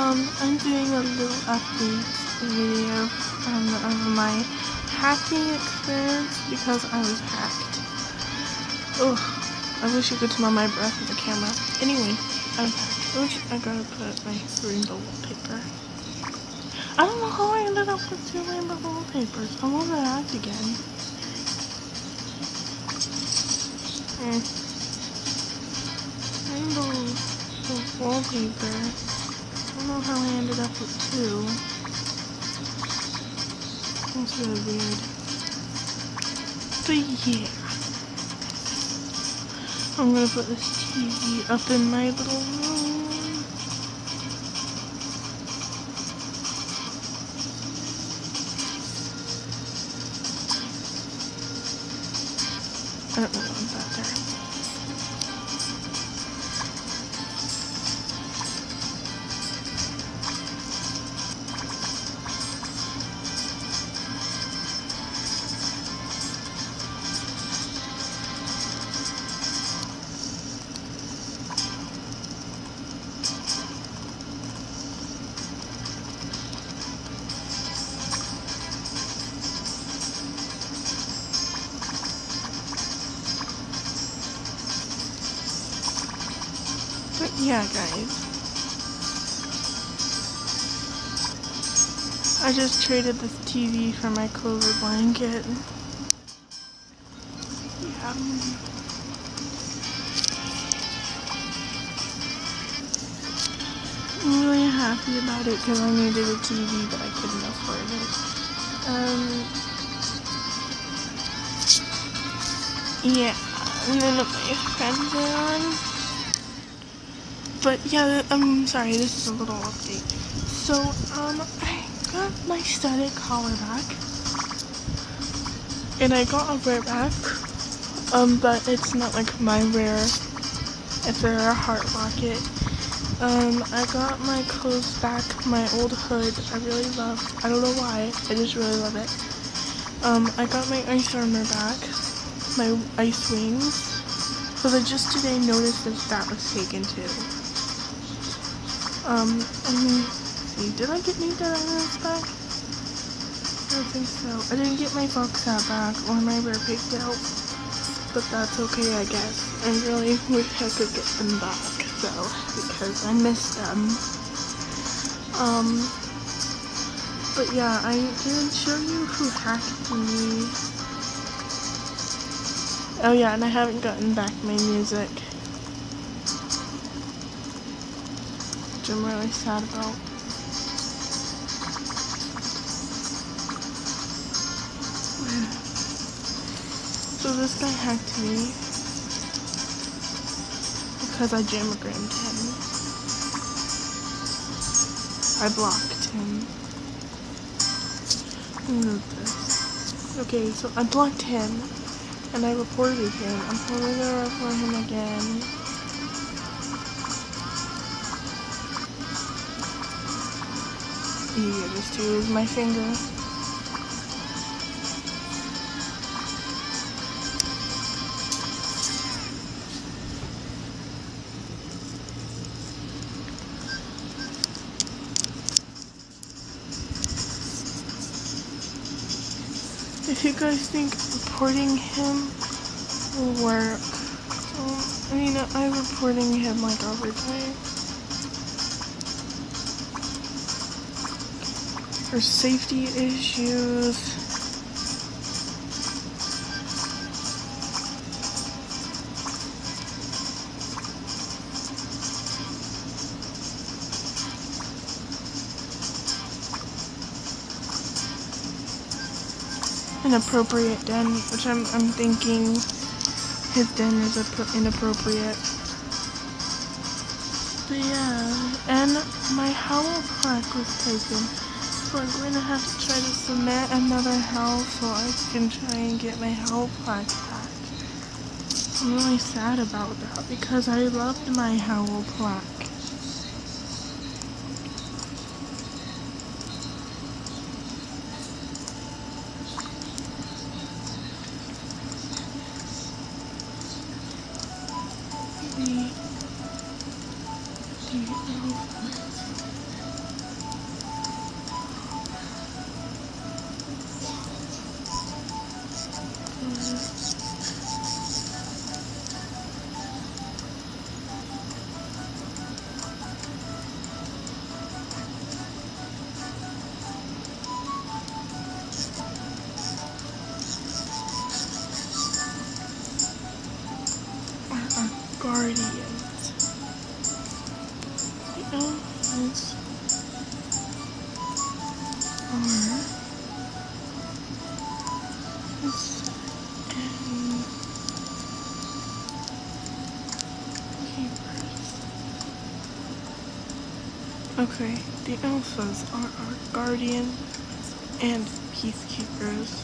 I'm doing a little update video of my hacking experience because I was hacked. Ugh, I wish you could smell my breath with the camera. Anyway, I was hacked. Oops, I gotta put my rainbow wallpaper. I don't know how I ended up with 2 rainbow wallpapers. I want to hack again. Rainbow wallpaper. I don't know how I ended up with 2. That's really weird. But yeah. I'm gonna put this TV up in my little room. I don't really want that there. But yeah, guys, I just traded this TV for my clover blanket. Yeah. I'm really happy about it because I needed a TV, but I couldn't afford it. Yeah, and then my friends are on. But yeah, I'm sorry, this is a little update. So, I got my studded collar back. And I got a rare back. But it's not like my rare. It's a rare heart locket. I got my clothes back, my old hood. I really love, I don't know why, I just really love it. I got my ice armor back, my ice wings. Because I just today noticed that was taken too. Let me see, did I get any dead items back? I don't think so. I didn't get my box hat back or my rare pigtail, but that's okay, I guess. I really wish I could get them back, though, because I missed them. But yeah, I didn't show you who hacked me. Oh yeah, and I haven't gotten back my music, which I'm really sad about. So this guy hacked me because I jamagrammed him. I blocked him. Look at this. Okay, so I blocked him and I reported him. I'm probably gonna report him again. Yeah, just to use my finger. If you guys think reporting him will work, I mean, I'm reporting him like every day. For safety issues. Inappropriate den, which I'm thinking his den is inappropriate. But yeah, and my howl plaque was taken, so I'm going to have to try to submit another howl so I can try and get my howl plaque back. I'm really sad about that because I loved my howl plaque. Okay, the alphas are our guardians and peacekeepers.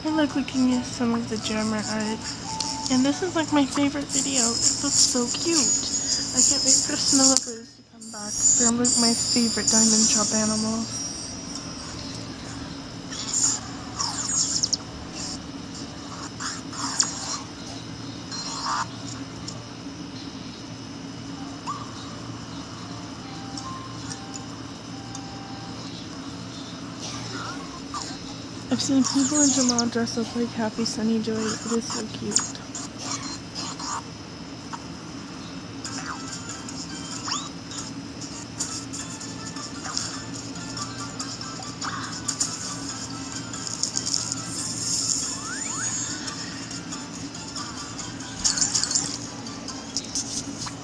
I like looking at some of the jammer art. And this is like my favorite video. It looks so cute. I can't wait for snowbirds to come back. They're like my favorite diamond shop animal. I've seen people in Jamal dress up like Happy Sunny Joy. It is so cute.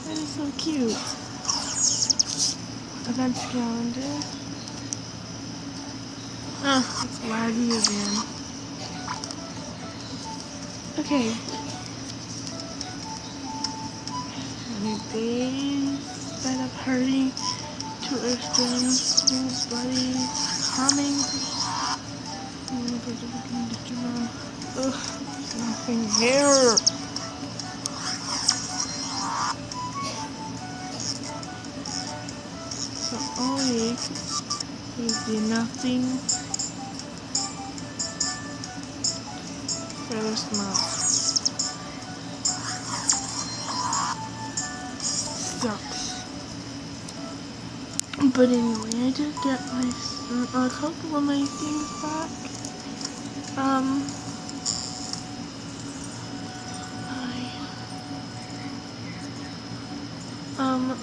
That is so cute. Events calendar. Ah, it's laggy again. Okay. Any days by the party to Earth Jones, new buddies, humming. Ugh, there's nothing here. So all week is the nothing for this month. Sucks. But anyway, I did get a couple of my things back.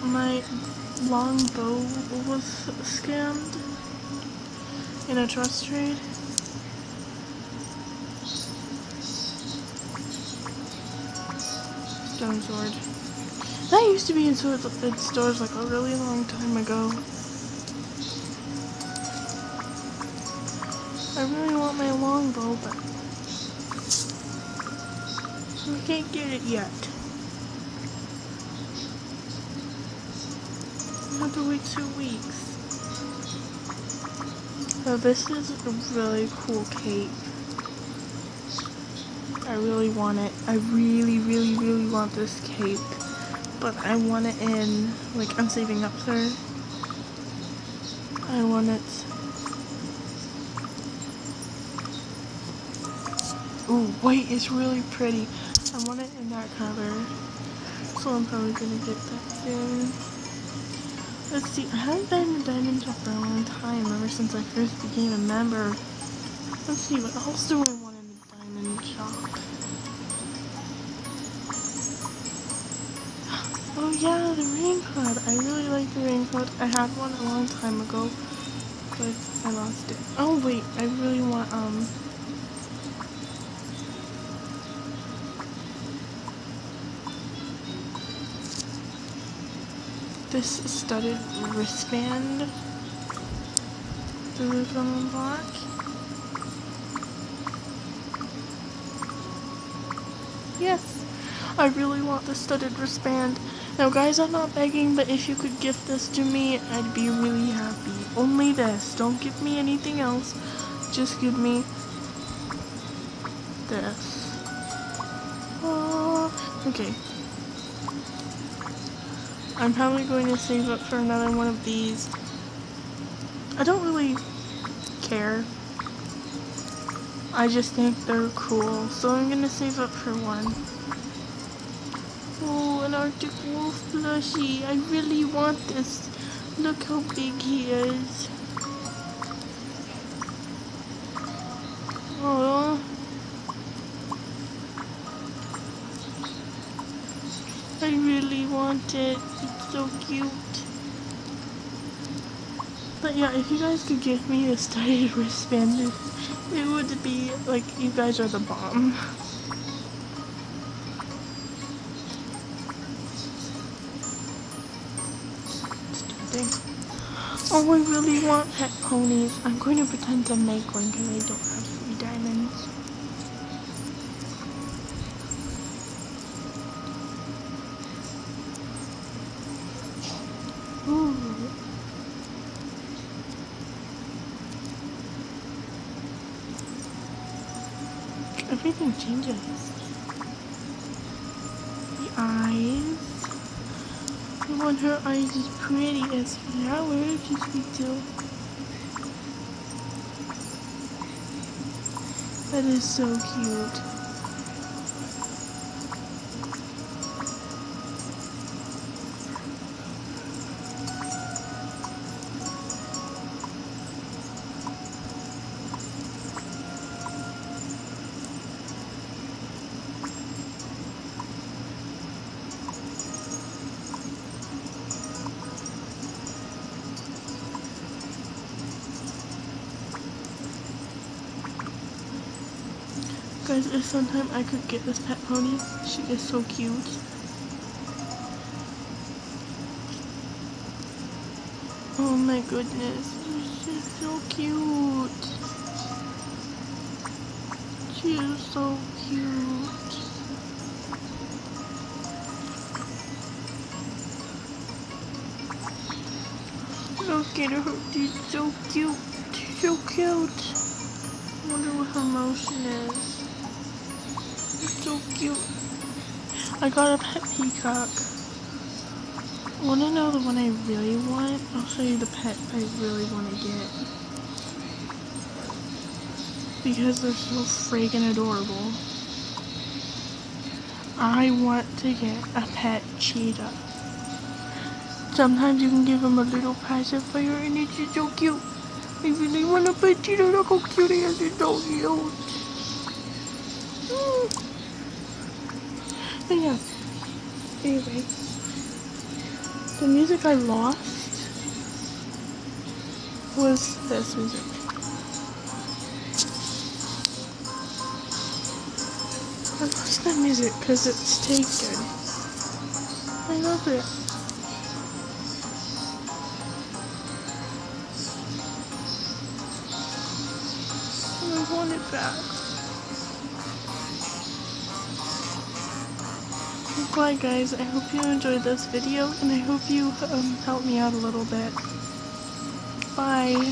My long bow was scammed in a trust trade. Stone sword. That used to be in stores like a really long time ago. I really want my longbow, but we can't get it yet. We have to wait 2 weeks. So this is a really cool cape. I really want it. I really, really, really want this cape. But I want it in, like, I'm saving up for it. I want it. Ooh, white is really pretty. I want it in that color. So I'm probably gonna get that soon. Let's see, I haven't been in Diamond Shop for a long time, ever since I first became a member. Let's see, what else do I want in the Diamond Shop? Oh yeah, the raincoat. I really like the raincoat. I had one a long time ago, but I lost it. Oh wait, I really want, this studded wristband. The loop on black. Yes, I really want the studded wristband. Now guys, I'm not begging, but if you could gift this to me, I'd be really happy. Only this. Don't give me anything else. Just give me this. Oh, okay. I'm probably going to save up for another one of these. I don't really care. I just think they're cool, so I'm gonna save up for one. Oh, an Arctic Wolf plushie. I really want this. Look how big he is. Oh, I really want it. It's so cute. But yeah, if you guys could give me a studded wristband, it would be like, you guys are the bomb. Oh, I really want pet ponies. I'm going to pretend to make one because I don't have 3 diamonds. Ooh. Everything changes. The eyes. I want her eyes as pretty as flowers, just be too. That is so cute. Guys, if sometime I could get this pet pony, she is so cute. Oh my goodness, she's so cute. She is so cute. Look at her, she's so cute. She's so cute. I wonder what her motion is. So cute. I got a pet peacock. Wanna know the one I really want? I'll show you the pet I really want to get. Because they're so friggin' adorable. I want to get a pet cheetah. Sometimes you can give them a little pacifier and it's just so cute. I really want a pet cheetah. Look how cute he is. It's so cute. But yeah, anyway, the music I lost was this music. I lost that music because it stayed good. I love it. I want it back. Bye guys, I hope you enjoyed this video and I hope you helped me out a little bit. Bye.